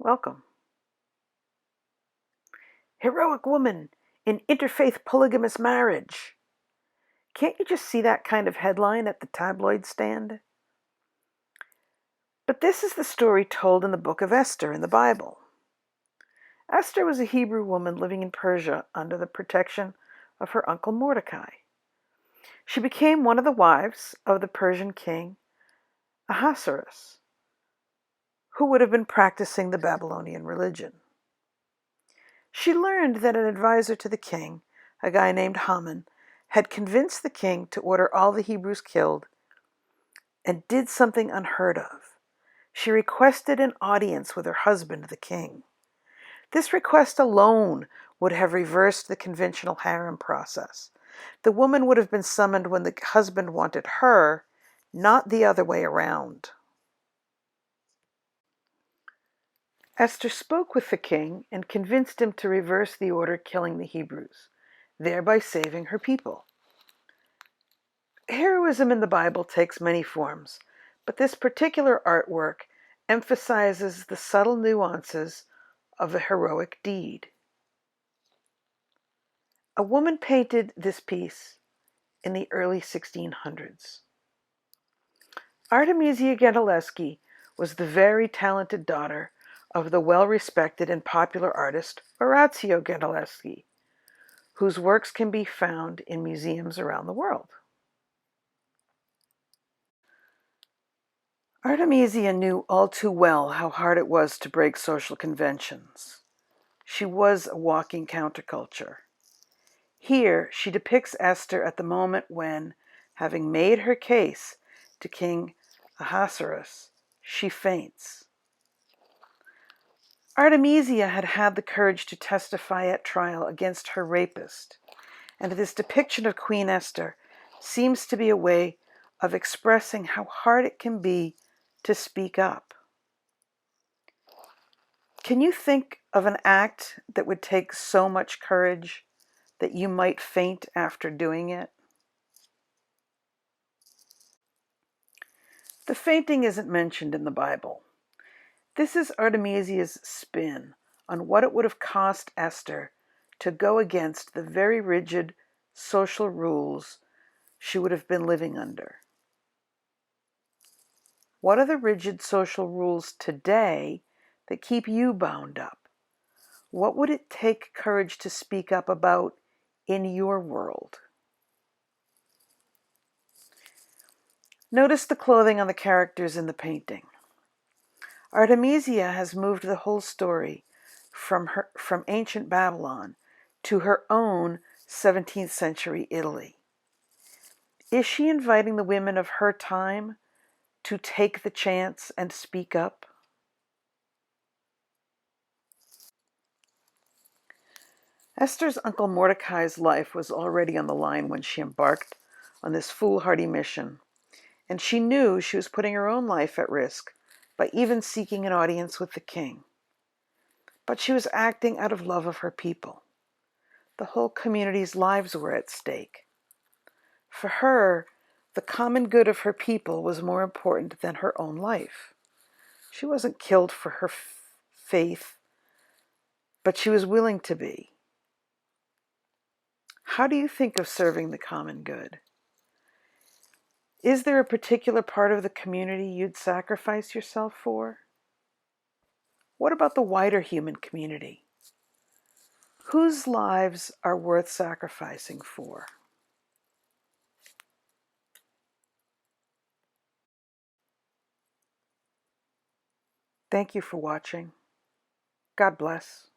Welcome. Heroic woman in interfaith polygamous marriage. Can't you just see that kind of headline at the tabloid stand? But this is the story told in the book of Esther in the Bible. Esther was a Hebrew woman living in Persia under the protection of her uncle Mordecai. She became one of the wives of the Persian king Ahasuerus, who would have been practicing the Babylonian religion. She learned that an advisor to the king, a guy named Haman, had convinced the king to order all the Hebrews killed and did something unheard of. She requested an audience with her husband, the king. This request alone would have reversed the conventional harem process. The woman would have been summoned when the husband wanted her, not the other way around. Esther spoke with the king and convinced him to reverse the order killing the Hebrews, thereby saving her people. Heroism in the Bible takes many forms, but this particular artwork emphasizes the subtle nuances of a heroic deed. A woman painted this piece in the early 1600s. Artemisia Gentileschi was the very talented daughter of the well-respected and popular artist Orazio Gentileschi, whose works can be found in museums around the world. Artemisia knew all too well how hard it was to break social conventions. She was a walking counterculture. Here, she depicts Esther at the moment when, having made her case to King Ahasuerus, she faints. Artemisia had had the courage to testify at trial against her rapist, and this depiction of Queen Esther seems to be a way of expressing how hard it can be to speak up. Can you think of an act that would take so much courage that you might faint after doing it? The fainting isn't mentioned in the Bible. This is Artemisia's spin on what it would have cost Esther to go against the very rigid social rules she would have been living under. What are the rigid social rules today that keep you bound up? What would it take courage to speak up about in your world? Notice the clothing on the characters in the painting. Artemisia has moved the whole story from ancient Babylon to her own 17th century Italy. Is she inviting the women of her time to take the chance and speak up? Esther's uncle Mordecai's life was already on the line when she embarked on this foolhardy mission, and she knew she was putting her own life at risk by even seeking an audience with the king. But she was acting out of love of her people. The whole community's lives were at stake. For her, the common good of her people was more important than her own life. She wasn't killed for her faith, but she was willing to be. How do you think of serving the common good? Is there a particular part of the community you'd sacrifice yourself for? What about the wider human community? Whose lives are worth sacrificing for? Thank you for watching. God bless.